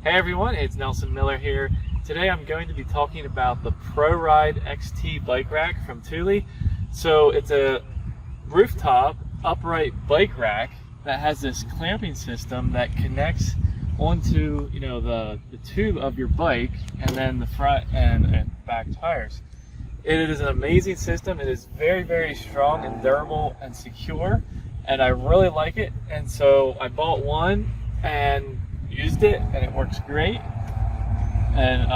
Hey everyone, it's Nelson Miller here. Today I'm going to be talking about the ProRide XT bike rack from Thule. So it's a rooftop upright bike rack that has this clamping system that connects onto the tube of your bike and then the front and back tires. It is an amazing system. It is very, very strong and durable and secure, and I really like it. And so I bought one and used it, and it works great. And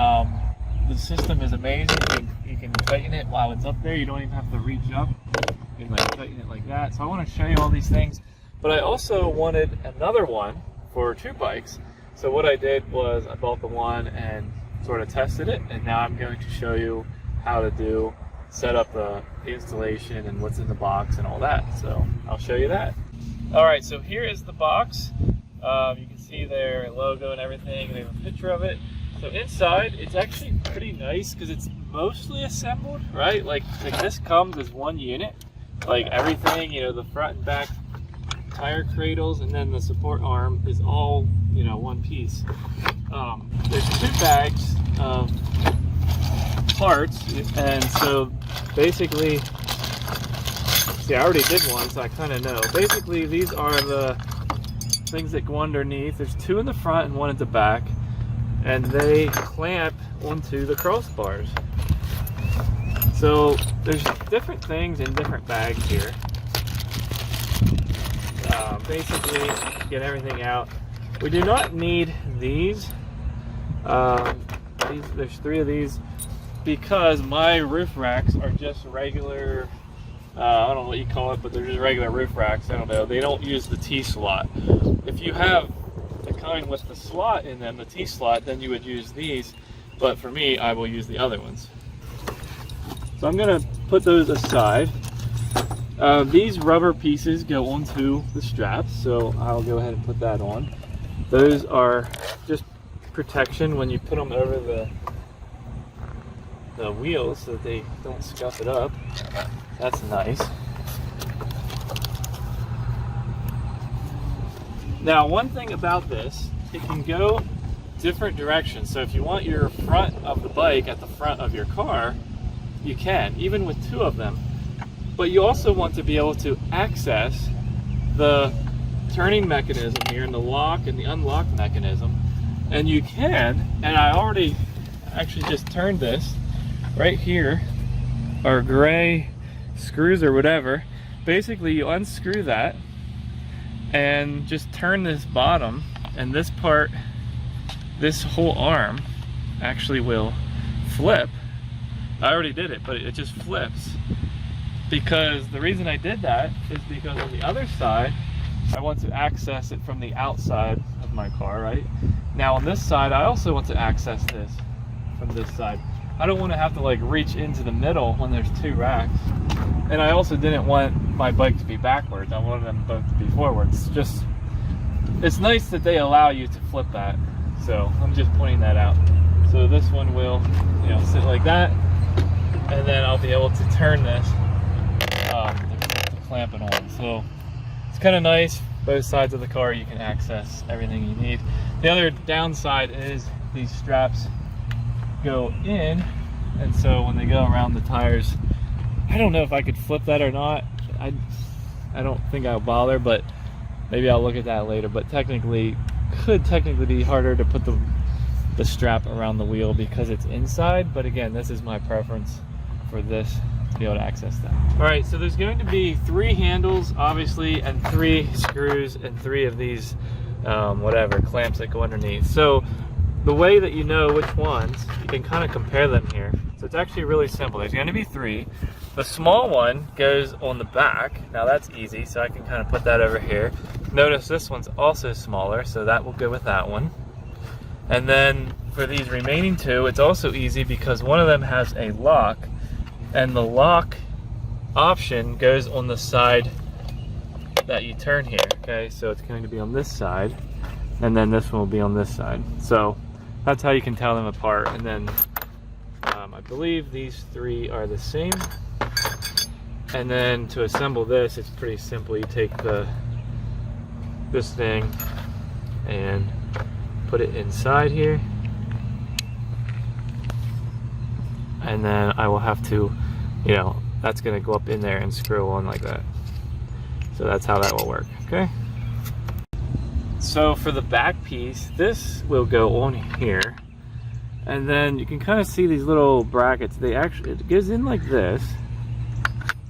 the system is amazing. You can tighten it while it's up there. You don't even have to reach up. You can like tighten it like that. So I want to show you all these things. But I also wanted another one for two bikes. So what I did was I bought the one and sort of tested it, and now I'm going to show you how to set up the installation and what's in the box and all that. So I'll show you that. All right, so here is the box. You can see their logo and everything. They have a picture of it. So inside, it's actually pretty nice because it's mostly assembled, right? Like this comes as one unit, like everything, the front and back tire cradles, and then the support arm is all, one piece. There's two bags of parts, and so basically, see, I already did one, so I kind of know. Basically, these are the things that go underneath. There's two in the front and one at the back, and they clamp onto the crossbars. So there's different things in different bags here. Basically, get everything out. We do not need these. There's three of these because my roof racks are just regular, I don't know what you call it, but they're just regular roof racks. I don't know. They don't use the T-slot. If you have the kind with the slot in them, the T-slot, then you would use these. But for me, I will use the other ones. So I'm going to put those aside. These rubber pieces go onto the straps, so I'll go ahead and put that on. Those are just protection when you put them over the wheels so that they don't scuff it up. That's nice. Now, one thing about this, it can go different directions. So if you want your front of the bike at the front of your car, you can, even with two of them. But you also want to be able to access the turning mechanism here and the lock and the unlock mechanism. And you can, and I already actually just turned this right here, our gray screws or whatever. Basically, you unscrew that and just turn this bottom, and this part, this whole arm actually will flip. I already did it, but it just flips. Because the reason I did that is because on the other side, I want to access it from the outside of my car, right? Now on this side, I also want to access this from this side. I don't want to have to like reach into the middle when there's two racks. And I also didn't want my bike to be backwards. I wanted them both to be forwards. It's nice that they allow you to flip that. So I'm just pointing that out. So this one will, sit like that, and then I'll be able to turn this to clamp it on. So it's kind of nice. Both sides of the car you can access everything you need. The other downside is these straps go in, and so when they go around the tires, I don't know if I could flip that or not. I don't think I'll bother, but maybe I'll look at that later. But could technically be harder to put the strap around the wheel because it's inside. But again, this is my preference for this to be able to access that. All right, so there's going to be 3 handles, obviously, and 3 screws and 3 of these clamps that go underneath. So the way that you know which ones, you can kind of compare them here. So it's actually really simple. There's going to be 3. The small one goes on the back. Now that's easy, so I can kind of put that over here. Notice this one's also smaller, so that will go with that one. And then for these remaining 2, it's also easy because one of them has a lock, and the lock option goes on the side that you turn here, okay? So it's going to be on this side, and then this one will be on this side. So that's how you can tell them apart. And then I believe these 3 are the same. And then to assemble this, it's pretty simple. You take this thing and put it inside here. And then I will have to, you know, that's gonna go up in there and screw on like that. So that's how that will work, okay? So for the back piece, this will go on here. And then you can kind of see these little brackets. It goes in like this.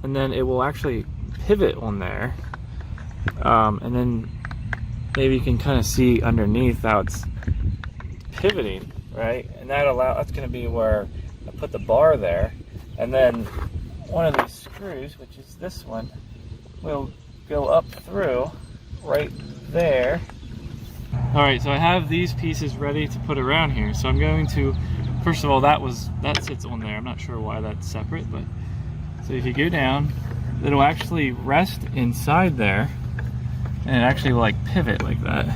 And then it will actually pivot on there. And then maybe you can kind of see underneath how it's pivoting, right? And that's gonna be where I put the bar there. And then one of these screws, which is this one, will go up through right there. All right, so I have these pieces ready to put around here. So I'm going to, first of all, that sits on there. I'm not sure why that's separate, but so if you go down, it'll actually rest inside there, and it actually will like pivot like that.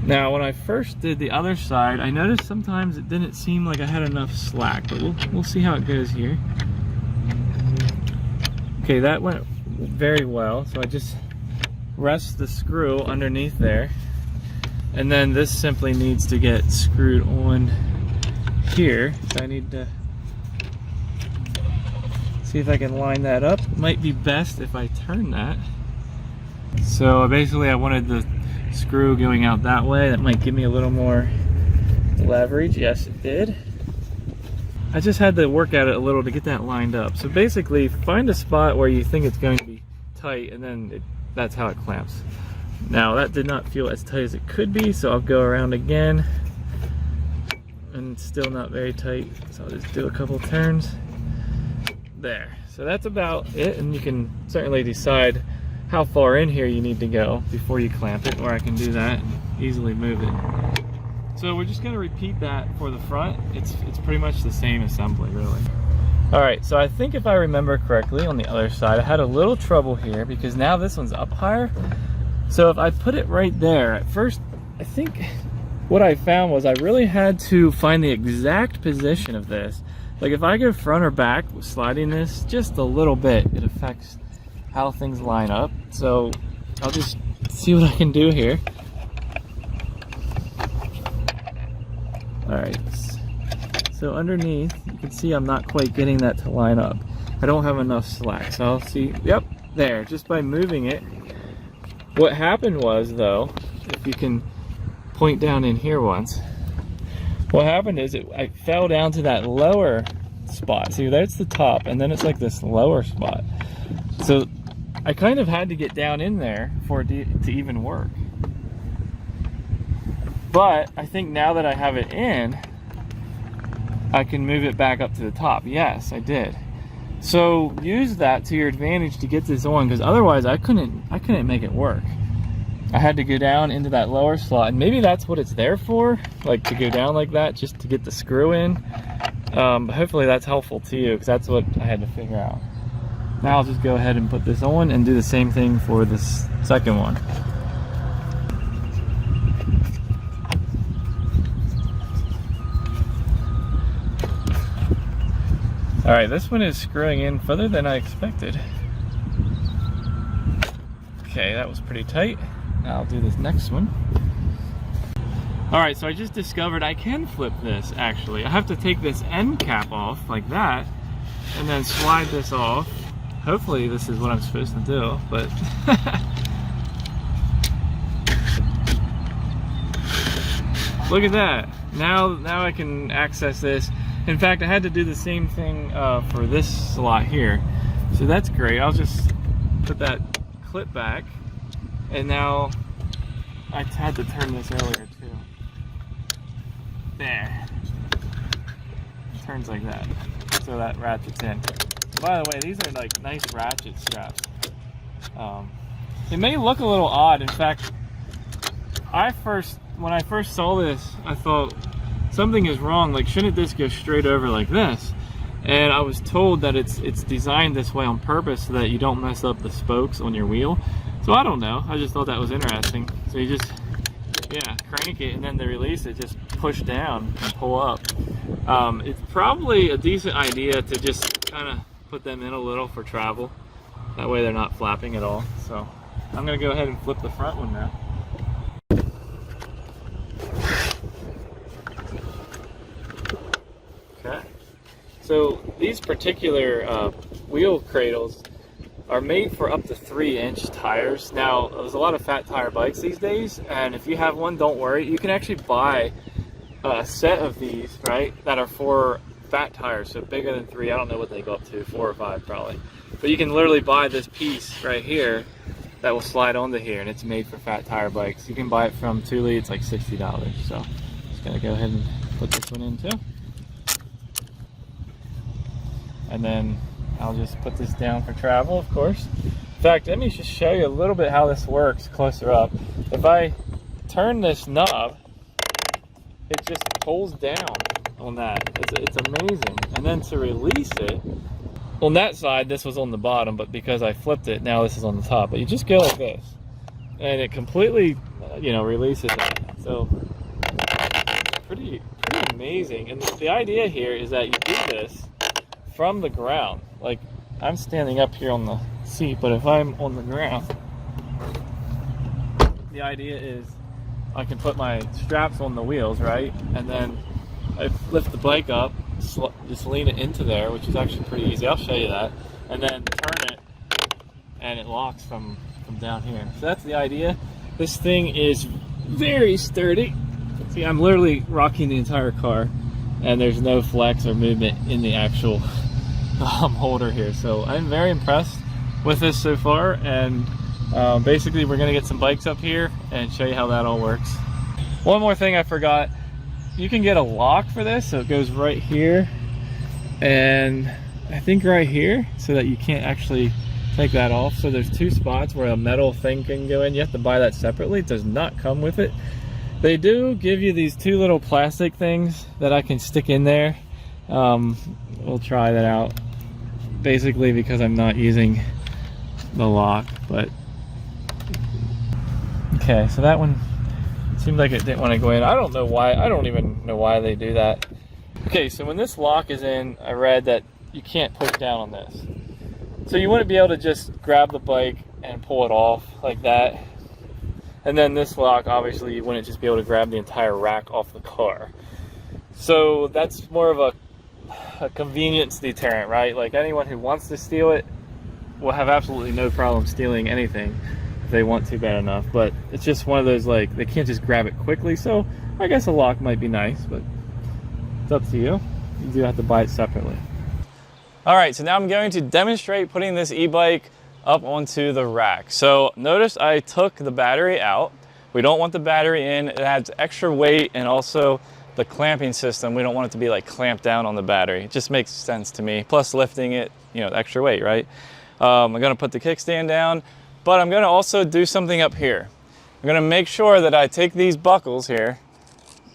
Now, when I first did the other side, I noticed sometimes it didn't seem like I had enough slack, but we'll see how it goes here. Okay, that went very well. So I just rest the screw underneath there, and then this simply needs to get screwed on here. So I need to see if I can line that up. It might be best if I turn that. So basically I wanted the screw going out that way. That might give me a little more leverage. Yes, it did. I just had to work at it a little to get that lined up. So basically, find a spot where you think it's going to be tight, and then that's how it clamps. Now, that did not feel as tight as it could be, so I'll go around again. And it's still not very tight, so I'll just do a couple turns. There. So that's about it, and you can certainly decide how far in here you need to go before you clamp it, or I can do that and easily move it. So we're just gonna repeat that for the front. It's pretty much the same assembly, really. All right, so I think if I remember correctly, on the other side, I had a little trouble here because now this one's up higher. So if I put it right there, at first, I think what I found was I really had to find the exact position of this. Like if I go front or back with sliding this just a little bit, it affects how things line up. So I'll just see what I can do here. All right, so underneath, you can see I'm not quite getting that to line up. I don't have enough slack, so I'll see, yep, there, just by moving it. What happened was, though, if you can point down in here once, what happened is I fell down to that lower spot. See, that's the top, and then it's like this lower spot. So I kind of had to get down in there for it to even work. But I think now that I have it in, I can move it back up to the top. Yes, I did. So use that to your advantage to get this on, because otherwise I couldn't make it work. I had to go down into that lower slot, and maybe that's what it's there for, like to go down like that just to get the screw in. But hopefully that's helpful to you, because that's what I had to figure out. Now I'll just go ahead and put this on and do the same thing for this second one. All right, this one is screwing in further than I expected. Okay, that was pretty tight. Now I'll do this next one. All right, so I just discovered I can flip this, actually. I have to take this end cap off like that and then slide this off. Hopefully this is what I'm supposed to do, but look at that. Now I can access this. In fact, I had to do the same thing for this slot here. So that's great. I'll just put that clip back. And now I had to turn this earlier too. There. It turns like that. So that ratchets in. By the way, these are like nice ratchet straps. It may look a little odd. In fact, when I first saw this, I thought something is wrong. Like, shouldn't this go straight over like this? And I was told that it's designed this way on purpose so that you don't mess up the spokes on your wheel. So I don't know. I just thought that was interesting. So you just, yeah, crank it, and then to release it, just push down and pull up. It's probably a decent idea to just kind of put them in a little for travel. That way they're not flapping at all. So I'm gonna go ahead and flip the front one now. So these particular wheel cradles are made for up to 3-inch tires. Now, there's a lot of fat tire bikes these days, and if you have one, don't worry. You can actually buy a set of these, right, that are for fat tires, so bigger than 3. I don't know what they go up to, 4 or 5 probably. But you can literally buy this piece right here that will slide onto here, and it's made for fat tire bikes. You can buy it from Thule. It's like $60. So just gonna go ahead and put this one in too. And then I'll just put this down for travel, of course. In fact, let me just show you a little bit how this works closer up. If I turn this knob, it just pulls down on that. It's amazing. And then to release it, on that side, this was on the bottom, but because I flipped it, now this is on the top. But you just go like this, and it completely, releases it. So pretty amazing. And the idea here is that you do this from the ground. Like, I'm standing up here on the seat, but if I'm on the ground, the idea is I can put my straps on the wheels, right? And then I lift the bike up, just lean it into there, which is actually pretty easy. I'll show you that. And then turn it, and it locks from down here. So that's the idea. This thing is very sturdy. See, I'm literally rocking the entire car, and there's no flex or movement in the actual holder here. So I'm very impressed with this so far, and basically we're gonna get some bikes up here and show you how that all works. One more thing I forgot, you can get a lock for this, so it goes right here and I think right here, so that you can't actually take that off. So there's 2 spots where a metal thing can go in. You have to buy that separately. It does not come with it. They do give you these 2 little plastic things that I can stick in there. We'll try that out, basically because I'm not using the lock. But okay, so that one seemed like it didn't want to go in. I don't know why. I don't even know why they do that. Okay, so when this lock is in, I read that you can't push down on this. So you wouldn't be able to just grab the bike and pull it off like that. And then this lock, obviously, you wouldn't just be able to grab the entire rack off the car. So that's more of a convenience deterrent, right? Like, anyone who wants to steal it will have absolutely no problem stealing anything if they want to bad enough. But it's just one of those, like, they can't just grab it quickly. So I guess a lock might be nice, but it's up to you. You do have to buy it separately. All right, so now I'm going to demonstrate putting this e-bike up onto the rack. So notice I took the battery out. We don't want the battery in. It adds extra weight, and also the clamping system, we don't want it to be like clamped down on the battery. It just makes sense to me. Plus lifting it, extra weight, right? I'm gonna put the kickstand down, but I'm gonna also do something up here. I'm gonna make sure that I take these buckles here,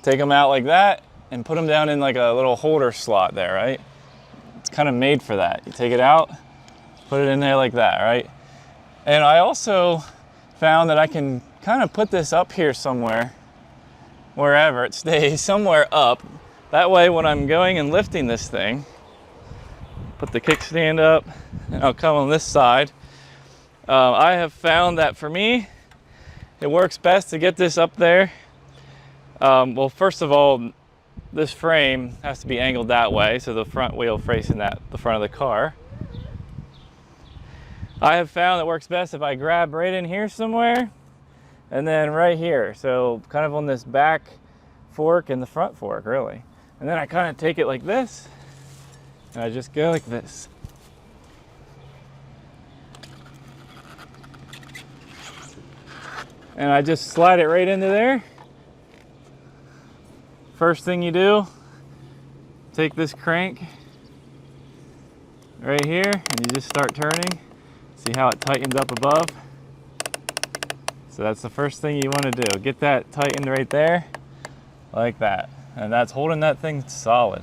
take them out like that, and put them down in like a little holder slot there, right? It's kind of made for that. You take it out, put it in there like that, right? And I also found that I can kind of put this up here somewhere, wherever it stays, somewhere up. That way when I'm going and lifting this thing, put the kickstand up, and I'll come on this side. I have found that for me, it works best to get this up there. Well, first of all, this frame has to be angled that way, so the front wheel facing the front of the car. I have found it works best if I grab right in here somewhere, and then right here, so kind of on this back fork and the front fork, really. And then I kind of take it like this, and I just go like this. And I just slide it right into there. First thing you do, take this crank right here, and you just start turning. See how it tightens up above? So that's the first thing you want to do. Get that tightened right there, like that. And that's holding that thing solid.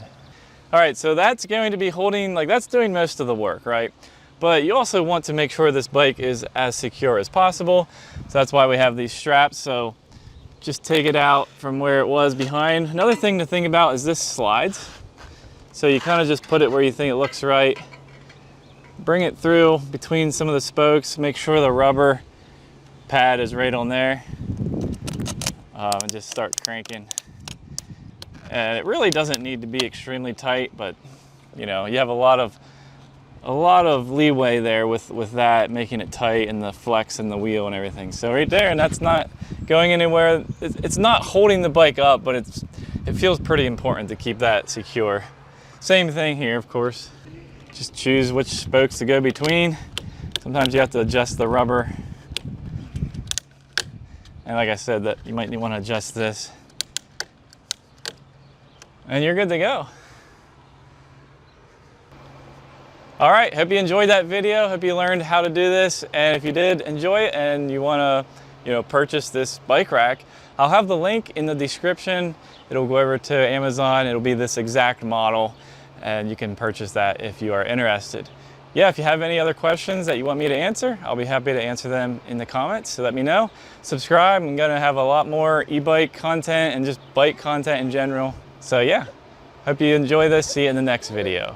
All right, so that's going to be holding, like that's doing most of the work, right? But you also want to make sure this bike is as secure as possible. So that's why we have these straps. So just take it out from where it was behind. Another thing to think about is this slides. So you kind of just put it where you think it looks right. Bring it through between some of the spokes. Make sure the rubber pad is right on there. And just start cranking. And it really doesn't need to be extremely tight, but You know, you have a lot of leeway there with that, making it tight and the flex in the wheel and everything. So right there, and that's not going anywhere. It's not holding the bike up, but it feels pretty important to keep that secure. Same thing here, of course. Just choose which spokes to go between. Sometimes you have to adjust the rubber. And like I said, that you might want to adjust this. And you're good to go. All right, hope you enjoyed that video. Hope you learned how to do this. And if you did enjoy it and you want to, you know, purchase this bike rack, I'll have the link in the description. It'll go over to Amazon. It'll be this exact model, and you can purchase that if you are interested. Yeah, if you have any other questions that you want me to answer, I'll be happy to answer them in the comments, so let me know. Subscribe. I'm gonna have a lot more e-bike content and just bike content in general. So yeah, hope you enjoy this. See you in the next video.